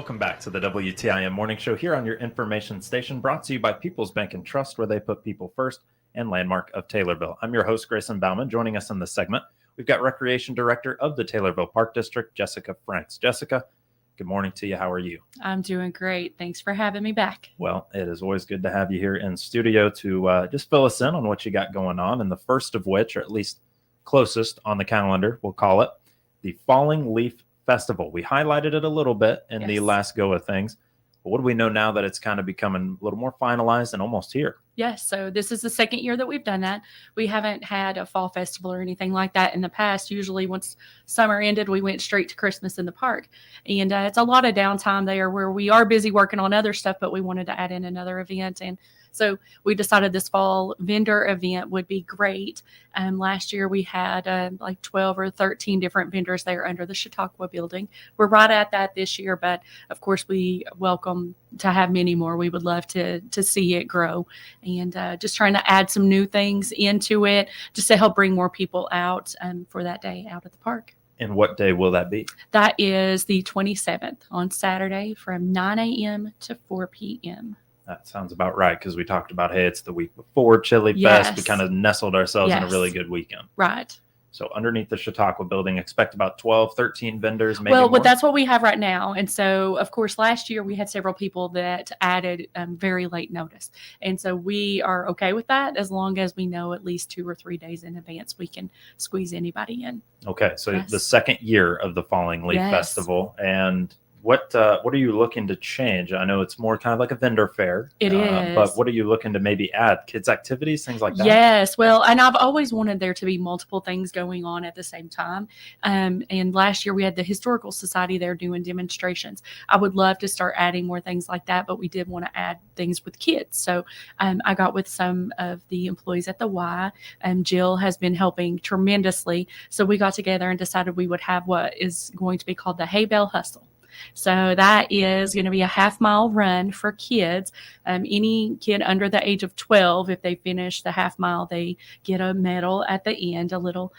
Welcome back to the WTIM Morning Show here on your information station, brought to you by People's Bank and Trust, where they put people first, and Landmark of Taylorville. I'm your host, Grayson Bauman. Joining us in this segment, we've got Recreation Director of the Taylorville Park District, Jessica Franks. Jessica, good morning to you. How are you? I'm doing great. Thanks for having me back. Well, it is always good to have you here in studio to just fill us in on what you got going on, and the first of which, or at least closest on the calendar, we'll call it, the Falling Leaf Festival. We highlighted it a little bit in the last go of things, but what do we know now that it's kind of becoming a little more finalized and almost here? Yes, so this is the second year that we've done that. We haven't had a fall festival or anything like that in the past. Usually once summer ended, we went straight to Christmas in the park. And it's a lot of downtime there where we are busy working on other stuff, but we wanted to add in another event. And so we decided this fall vendor event would be great. Last year we had like 12 or 13 different vendors there under the Chautauqua building. We're right at that this year, but of course we welcome to have many more. We would love to see it grow, and just trying to add some new things into it just to help bring more people out for that day out at the park. And what day will that be? That is the 27th on Saturday from 9 a.m. to 4 p.m. That sounds about right, because we talked about, hey, it's the week before Chili Fest. We kind of nestled ourselves in a really good weekend. Right. So underneath the Chautauqua building, expect about 12, 13 vendors, maybe more. Well, that's what we have right now. And so, of course, last year we had several people that added very late notice. And so we are okay with that as long as we know at least 2 or 3 days in advance we can squeeze anybody in. Okay, so the second year of the Falling Leaf Festival. And what are you looking to change? I know it's more kind of like a vendor fair. It is. But what are you looking to maybe add? Kids activities, things like that? Yes. Well, and I've always wanted there to be multiple things going on at the same time. And last year we had the Historical Society there doing demonstrations. I would love to start adding more things like that, but we did want to add things with kids. So I got with some of the employees at the Y. Jill has been helping tremendously. So we got together and decided we would have what is going to be called the Hay Bale Hustle. So that is going to be a half-mile run for kids. Any kid under the age of 12, if they finish the half mile, they get a medal at the end, a little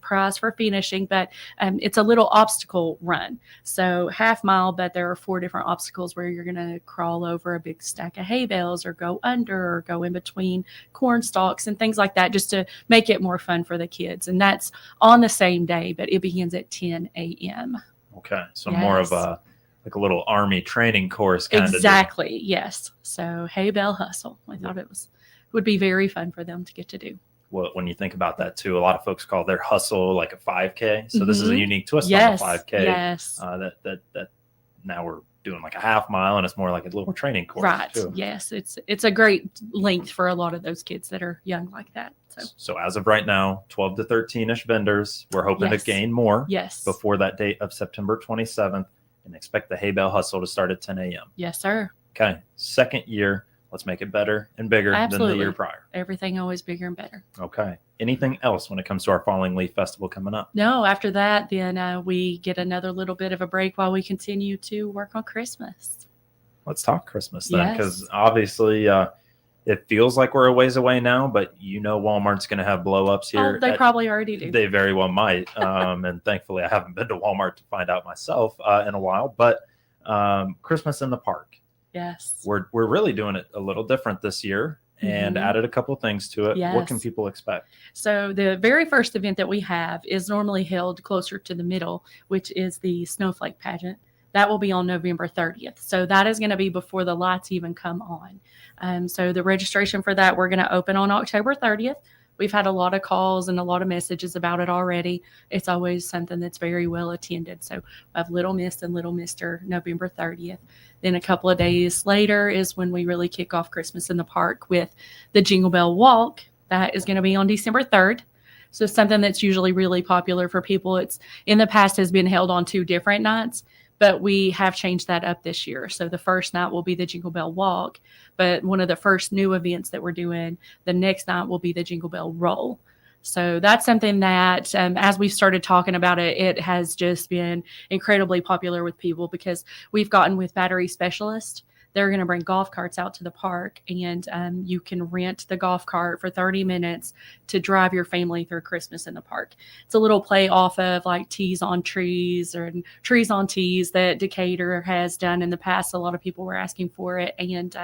prize for finishing. But it's a little obstacle run. So half mile, but there are 4 different obstacles where you're going to crawl over a big stack of hay bales or go under or go in between corn stalks and things like that, just to make it more fun for the kids. And that's on the same day, but it begins at 10 a.m. Okay, so more of a little army training course kind of. Exactly, yes. So Hay Bale Hustle. I thought would be very fun for them to get to do. Well, when you think about that too, a lot of folks call their hustle like a 5K. So this is a unique twist on the 5K. Yes. That now we're doing like a half mile, and it's more like a little training course. Right. Too. Yes. It's a great length for a lot of those kids that are young like that. So as of right now, 12 to 13-ish vendors. We're hoping to gain more before that date of September 27th, and expect the Hay Bale Hustle to start at 10 a.m. Yes, sir. Okay. Second year. Let's make it better and bigger than the year prior. Everything always bigger and better. Okay. Anything else when it comes to our Falling Leaf Festival coming up? No, after that, then we get another little bit of a break while we continue to work on Christmas. Let's talk Christmas then, because obviously it feels like we're a ways away now, but Walmart's going to have blow-ups here. Oh, they probably already do. They very well might. And thankfully, I haven't been to Walmart to find out myself in a while. But Christmas in the park. Yes. We're really doing it a little different this year and added a couple things to it. Yes. What can people expect? So the very first event that we have is normally held closer to the middle, which is the Snowflake Pageant. That will be on November 30th. So that is going to be before the lights even come on. So the registration for that, we're going to open on October 30th. We've had a lot of calls and a lot of messages about it already. It's always something that's very well attended. So we have Little Miss and Little Mister November 30th. Then a couple of days later is when we really kick off Christmas in the park with the Jingle Bell Walk. That is going to be on December 3rd. So something that's usually really popular for people. It's in the past has been held on 2 different nights, but we have changed that up this year. So the first night will be the Jingle Bell Walk, but one of the first new events that we're doing, the next night will be the Jingle Bell Roll. So that's something that, as we've started talking about it, it has just been incredibly popular with people because we've gotten with battery specialists they're going to bring golf carts out to the park, and you can rent the golf cart for 30 minutes to drive your family through Christmas in the park. It's a little play off of like Tees on Trees or Trees on Tees that Decatur has done in the past. A lot of people were asking for it, and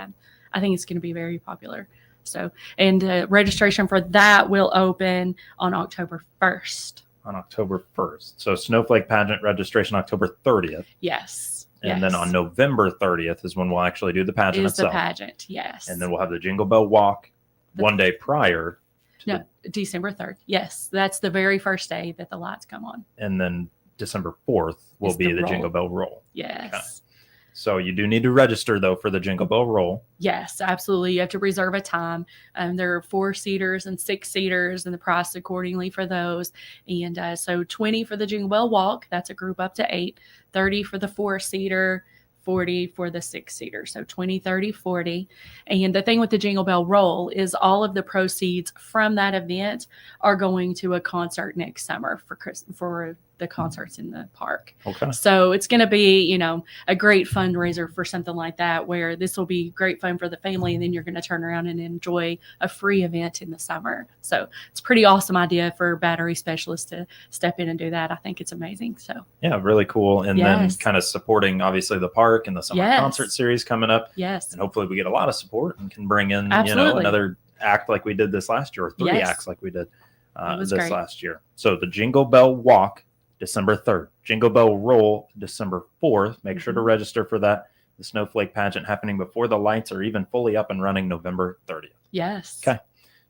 I think it's going to be very popular. So, and registration for that will open on October 1st. On October 1st. So Snowflake Pageant registration October 30th. Yes. And then on November 30th is when we'll actually do the pageant itself. The pageant, yes. And then we'll have the Jingle Bell Walk one day prior. December 3rd. Yes, that's the very first day that the lights come on. And then December 4th will be the Jingle Bell Roll. Yes. Okay. So you do need to register, though, for the Jingle Bell Roll. Yes, absolutely. You have to reserve a time. There are 4-seaters and 6-seaters, and the price accordingly for those. And so 20 for the Jingle Bell Walk. That's a group up to 8. 30 for the 4-seater. 40 for the 6-seater. So 20, 30, 40. And the thing with the Jingle Bell Roll is all of the proceeds from that event are going to a concert next summer for the concerts in the park. Okay. So it's going to be, a great fundraiser for something like that, where this will be great fun for the family, and then you're going to turn around and enjoy a free event in the summer. So it's a pretty awesome idea for battery specialists to step in and do that. I think it's amazing. So yeah, really cool. And then kind of supporting obviously the park and the summer concert series coming up. Yes. And hopefully we get a lot of support and can bring in, Absolutely. Another act like we did this last year, or 3 acts like we did this great. last year. So the Jingle Bell Walk, December 3rd. Jingle Bell Roll, December 4th. Make sure to register for that. The Snowflake Pageant happening before the lights are even fully up and running November 30th. Yes. Okay.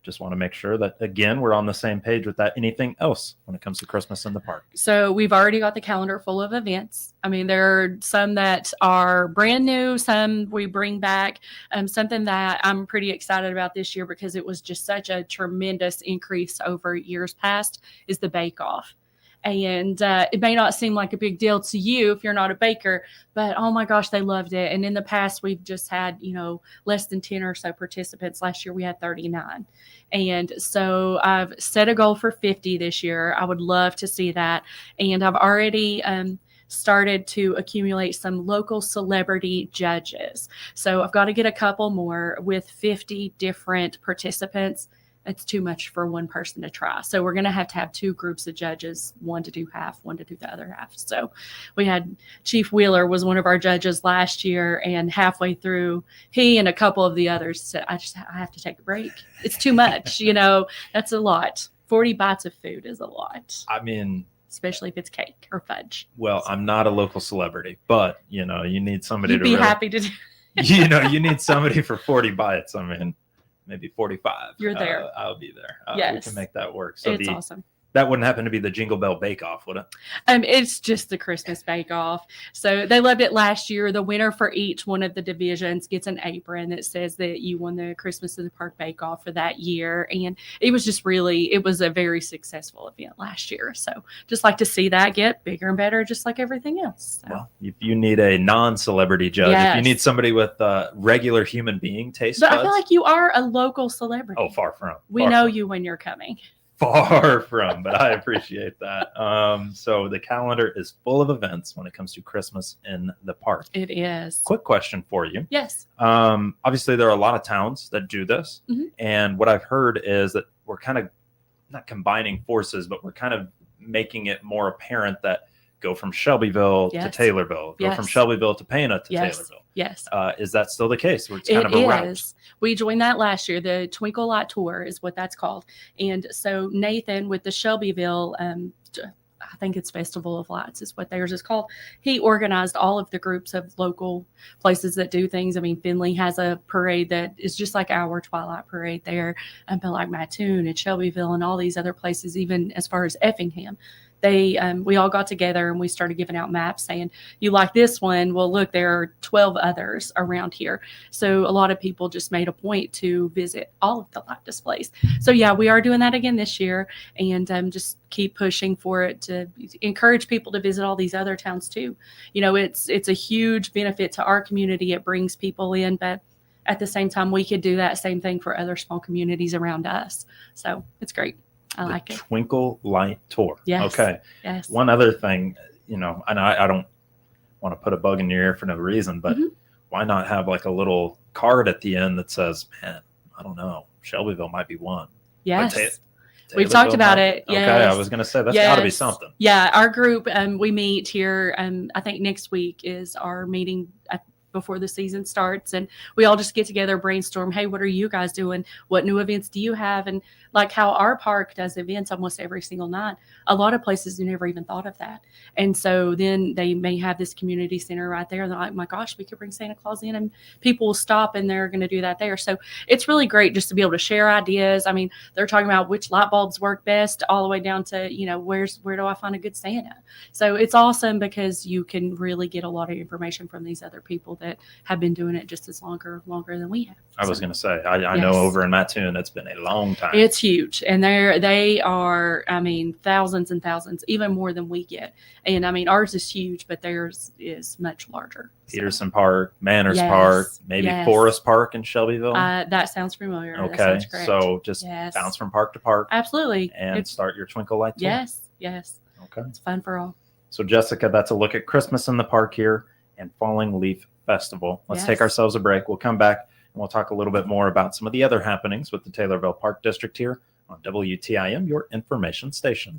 Just want to make sure that, again, we're on the same page with that. Anything else when it comes to Christmas in the park? So we've already got the calendar full of events. I mean, there are some that are brand new, some we bring back. Something that I'm pretty excited about this year, because it was just such a tremendous increase over years past, is the Bake Off. And it may not seem like a big deal to you if you're not a baker, but oh my gosh, they loved it. And in the past, we've just had, less than 10 or so participants. Last year, we had 39. And so I've set a goal for 50 this year. I would love to see that. And I've already started to accumulate some local celebrity judges. So I've got to get a couple more. With 50 different participants, it's too much for one person to try. So we're going to have 2 groups of judges, one to do half, one to do the other half. So we had Chief Wheeler was one of our judges last year, and halfway through, he and a couple of the others said, I have to take a break. It's too much. That's a lot. 40 bites of food is a lot. I mean, especially if it's cake or fudge. Well, I'm not a local celebrity, but you need somebody You'd to be really, happy to do. you need somebody for 40 bites. I mean, maybe 45. You're there. I'll be there. Yes. We can make that work. So it's awesome. That wouldn't happen to be the Jingle Bell Bake Off, would it? It's just the Christmas Bake Off. So they loved it last year. The winner for each one of the divisions gets an apron that says that you won the Christmas in the Park Bake Off for that year. And it was just it was a very successful event last year. So just like to see that get bigger and better, just like everything else. So. Well, if you need a non-celebrity judge, if you need somebody with regular human being taste buds. I feel like you are a local celebrity. Oh, far from. We know you when you're coming. Far from, but I appreciate that. So the calendar is full of events when it comes to Christmas in the park. It is. Quick question for you. Yes. Obviously, there are a lot of towns that do this. Mm-hmm. And what I've heard is that we're kind of not combining forces, but we're kind of making it more apparent that go from Shelbyville to Taylorville, go from Shelbyville to Pana to Taylorville. Yes. Is that still the case? Where it's kind of a route? We joined that last year. The Twinkle Light Tour is what that's called. And so Nathan with the Shelbyville, I think it's Festival of Lights is what theirs is called. He organized all of the groups of local places that do things. I mean, Findlay has a parade that is just like our Twilight Parade there. But like Mattoon and Shelbyville and all these other places, even as far as Effingham. We all got together and we started giving out maps saying, you like this one? Well, look, there are 12 others around here. So a lot of people just made a point to visit all of the light displays. So yeah, we are doing that again this year, and just keep pushing for it to encourage people to visit all these other towns too. It's a huge benefit to our community. It brings people in, but at the same time, we could do that same thing for other small communities around us. So it's great. I like it. Twinkle Light Tour. Yes. Okay. Yes. One other thing, and I don't want to put a bug in your ear for no reason, but why not have like a little card at the end that says, man, I don't know, Shelbyville might be one. Yes. We've talked about it. Yes. Okay, I was going to say that's got to be something. Yeah, our group, we meet here. I think next week is our meeting before the season starts, and we all just get together, brainstorm. Hey, what are you guys doing? What new events do you have? And like how our park does events almost every single night. A lot of places never even thought of that. And so then they may have this community center right there. And they're like, my gosh, we could bring Santa Claus in and people will stop and they're going to do that there. So it's really great just to be able to share ideas. I mean, they're talking about which light bulbs work best all the way down to, where do I find a good Santa? So it's awesome because you can really get a lot of information from these other people that have been doing it just as longer than we have. I was going to say, I know over in Mattoon, it's been a long time. It's huge. And they are, thousands and thousands, even more than we get. And ours is huge, but theirs is much larger. Peterson Park, Manners Park, maybe Forest Park in Shelbyville. That sounds familiar. Okay. That sounds correct. So just bounce from park to park. Absolutely. And start your Twinkle Light tour. Yes. Okay. It's fun for all. So Jessica, that's a look at Christmas in the park here and Falling Leaf Festival. Let's take ourselves a break. We'll come back and we'll talk a little bit more about some of the other happenings with the Taylorville Park District here on WTIM, your information station.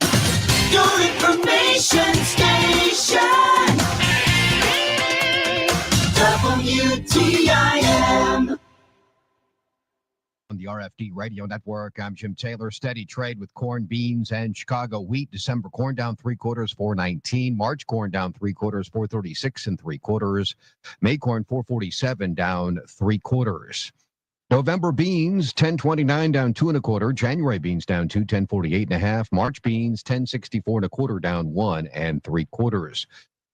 Your information station. WTIM. On the RFD Radio Network, I'm Jim Taylor. Steady trade with corn, beans, and Chicago wheat. December corn down 3/4, $4.19. March corn down 3/4, $4.36 3/4. May corn $4.47, down 3/4. November beans $10.29, down 2 1/4. January beans down 2, $10.48 1/2. March beans $10.64 1/4, down 1 3/4.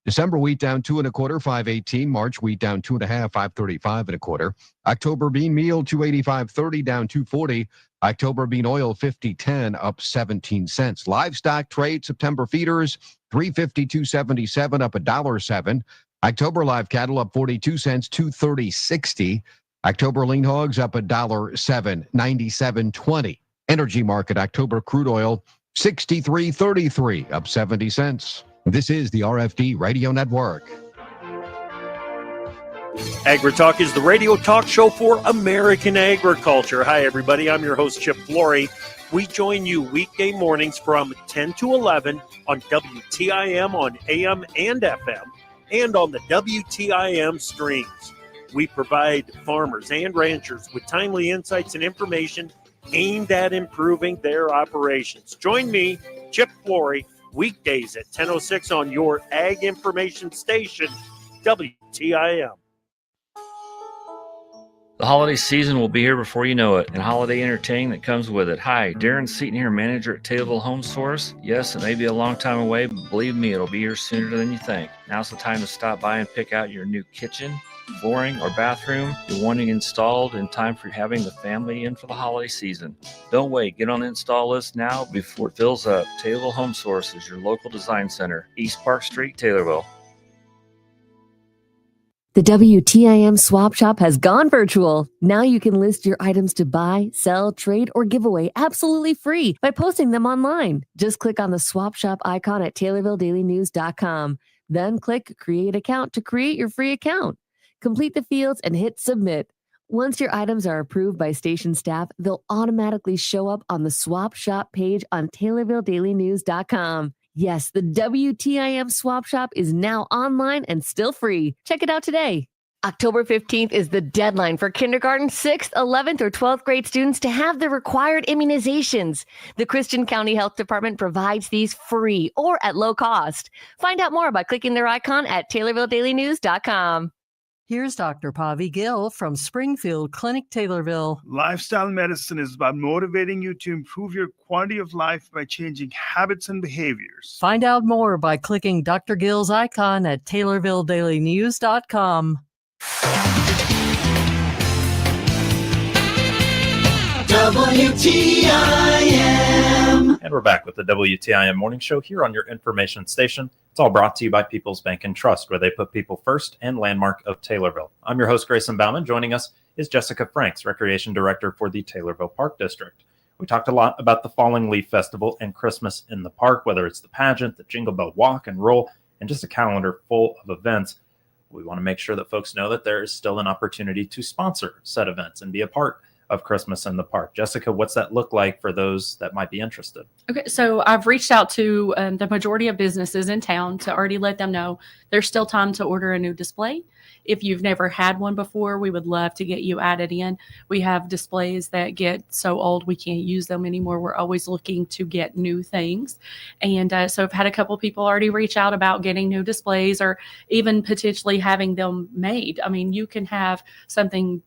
December wheat down 2 1/4, $5.18. March wheat down 2 1/2, $5.35 1/4. October bean meal $2.85.30, down $2.40. October bean oil $50.10, up 17 cents. Livestock trade September feeders $352.77, up $1.07. October live cattle up 42 cents, $230.60. October lean hogs up $1.07, $97.20. Energy market October crude oil $63.33, up 70 cents. This is the RFD Radio Network. AgriTalk is the radio talk show for American agriculture. Hi, everybody. I'm your host, Chip Flory. We join you weekday mornings from 10 to 11 on WTIM on AM and FM and on the WTIM streams. We provide farmers and ranchers with timely insights and information aimed at improving their operations. Join me, Chip Flory, weekdays at 10:06 on your ag information station, WTIM. The holiday season will be here before you know it, and holiday entertaining that comes with it. Hi, Darren Seaton here, manager at Taylorville Home Source. Yes, it may be a long time away, but believe me, it'll be here sooner than you think. Now's the time to stop by and pick out your new kitchen, flooring, or bathroom you're wanting installed in time for having the family in for the holiday season. Don't wait. Get on the install list now before it fills up. Taylorville Home Source is your local design center. East Park Street, Taylorville. The WTIM Swap Shop has gone virtual. Now you can list your items to buy, sell, trade, or give away absolutely free by posting them online. Just click on the Swap Shop icon at TaylorvilleDailyNews.com. Then click Create Account to create your free account. Complete the fields and hit Submit. Once your items are approved by station staff, they'll automatically show up on the Swap Shop page on TaylorvilleDailyNews.com. Yes, the WTIM Swap Shop is now online and still free. Check it out today. October 15th is the deadline for kindergarten, 6th, 11th, or 12th grade students to have the required immunizations. The Christian County Health Department provides these free or at low cost. Find out more by clicking their icon at TaylorvilleDailyNews.com. Here's Dr. Pavi Gill from Springfield Clinic, Taylorville. Lifestyle medicine is about motivating you to improve your quality of life by changing habits and behaviors. Find out more by clicking Dr. Gill's icon at TaylorvilleDailyNews.com. WTIM. And we're back with the WTIM Morning Show here on your information station. It's all brought to you by People's Bank and Trust, where they put people first and landmark of Taylorville. I'm your host, Grayson Bauman. Joining us is Jessica Franks, Recreation Director for the Taylorville Park District. We talked a lot about the Falling Leaf Festival and Christmas in the park, whether it's the pageant, the Jingle Bell Walk and Roll, and just a calendar full of events. we want to make sure that folks know that there is still an opportunity to sponsor said events and be a part of Christmas in the Park. Jessica, what's that look like for those that might be interested? Okay, so I've reached out to the majority of businesses in town to already let them know there's still time to order a new display. If you've never had one before, we would love to get you added in. We have displays that get so old we can't use them anymore. We're always looking to get new things. And so I've had a couple people already reach out about getting new displays or even potentially having them made. I mean, you can have something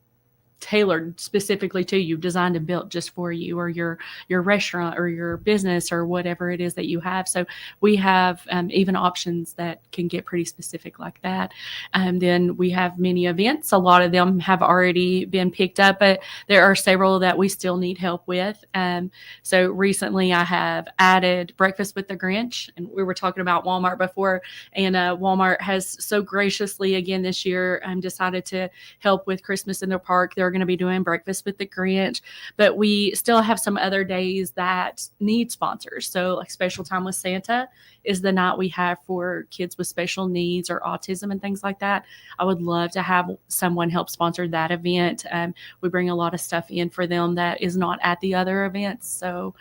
tailored specifically to you, designed and built just for you or your restaurant or your business or whatever it is that you have. So we have even options that can get pretty specific like that. And then we have many events. A lot of them have already been picked up, but there are several that we still need help with. So recently I have added Breakfast with the Grinch, and we were talking about Walmart before, and Walmart has so graciously again this year decided to help with Christmas in the Park. They're going to be doing Breakfast with the Grinch, but we still have some other days that need sponsors. So like Special Time with Santa is the night we have for kids with special needs or autism and things like that. I would love to have someone help sponsor that event. We bring a lot of stuff in for them that is not at the other events. So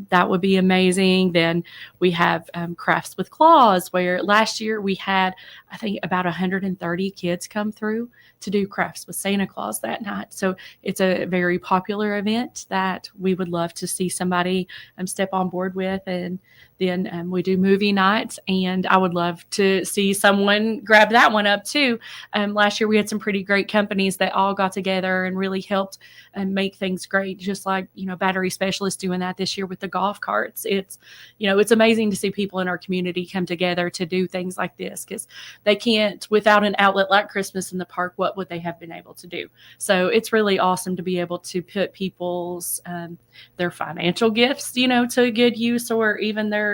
that would be amazing. Then we have Crafts with Claws, where last year we had, I think, about 130 kids come through to do crafts with Santa Claus that night. So it's a very popular event that we would love to see somebody step on board with. And then we do movie nights, and I would love to see someone grab that one up too. Last year we had some pretty great companies that all got together and really helped make things great. Just like, Battery Specialist doing that this year with the golf carts. It's amazing to see people in our community come together to do things like this, because they can't, without an outlet like Christmas in the Park, what would they have been able to do? So it's really awesome to be able to put people's their financial gifts, to good use, or even their,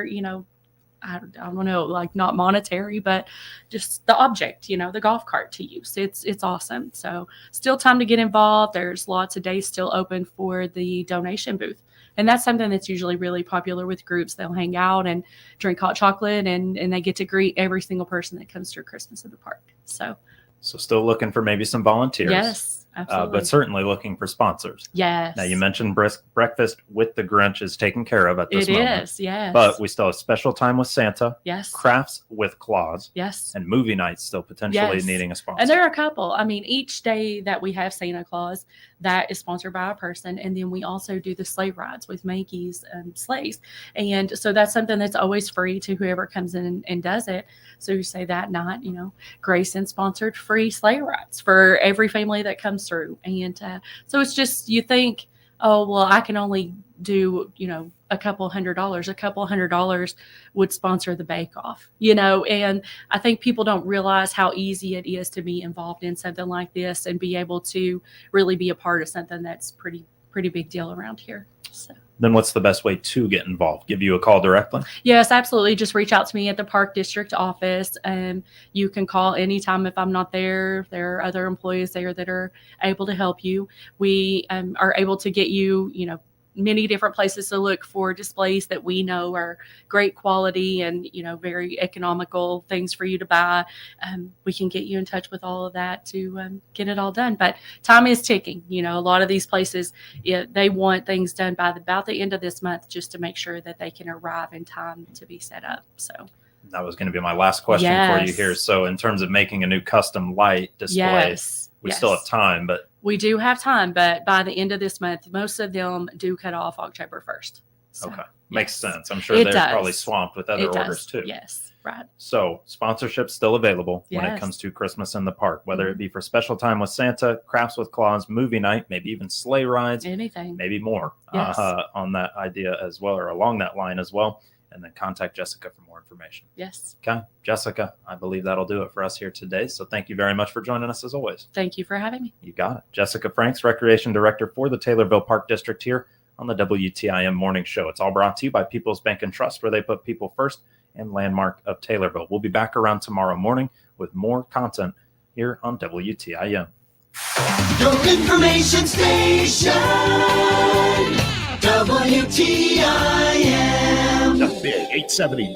I don't know, like not monetary, but just the object, the golf cart to use. It's awesome. So still time to get involved. There's lots of days still open for the donation booth. And that's something that's usually really popular with groups. They'll hang out and drink hot chocolate, and they get to greet every single person that comes through Christmas in the Park. So still looking for maybe some volunteers. Yes. Absolutely. But certainly looking for sponsors. Yes. Now, you mentioned Breakfast with the Grinch is taken care of at this moment. It is, yes. But we still have Special Time with Santa. Yes. Crafts with Claus. Yes. And movie nights still potentially needing a sponsor. And there are a couple. I mean, each day that we have Santa Claus, that is sponsored by a person. And then we also do the sleigh rides with Mankey's sleighs. And so that's something that's always free to whoever comes in and does it. So you say that night, Grayson sponsored free sleigh rides for every family that comes through. And so it's just, you think, oh, well, I can only do, a couple $100 would sponsor the bake off, and I think people don't realize how easy it is to be involved in something like this and be able to really be a part of something that's pretty big deal around here. So. Then what's the best way to get involved? Give you a call directly? Yes, absolutely. Just reach out to me at the Park District office. You can call anytime if I'm not there. There are other employees there that are able to help you. We are able to get you, many different places to look for displays that we know are great quality and, very economical things for you to buy. We can get you in touch with all of that to get it all done. But time is ticking. A lot of these places, they want things done by about the end of this month just to make sure that they can arrive in time to be set up. So that was going to be my last question for you here. So in terms of making a new custom light display, we still have time, but we do have time, but by the end of this month, most of them do cut off October 1st. So, okay. Makes sense. I'm sure they're probably swamped with other orders too. Yes, right. So sponsorship's still available when it comes to Christmas in the Park, whether it be for Special Time with Santa, Crafts with Claus, movie night, maybe even sleigh rides, anything, maybe more on that idea as well, or along that line as well. And then contact Jessica for more information. Yes. Okay. Jessica, I believe that'll do it for us here today. So thank you very much for joining us as always. Thank you for having me. You got it. Jessica Franks, Recreation Director for the Taylorville Park District here on the WTIM Morning Show. It's all brought to you by People's Bank and Trust, where they put people first, and Landmark of Taylorville. We'll be back around tomorrow morning with more content here on WTIM. Your information station, WTIM. The Big 870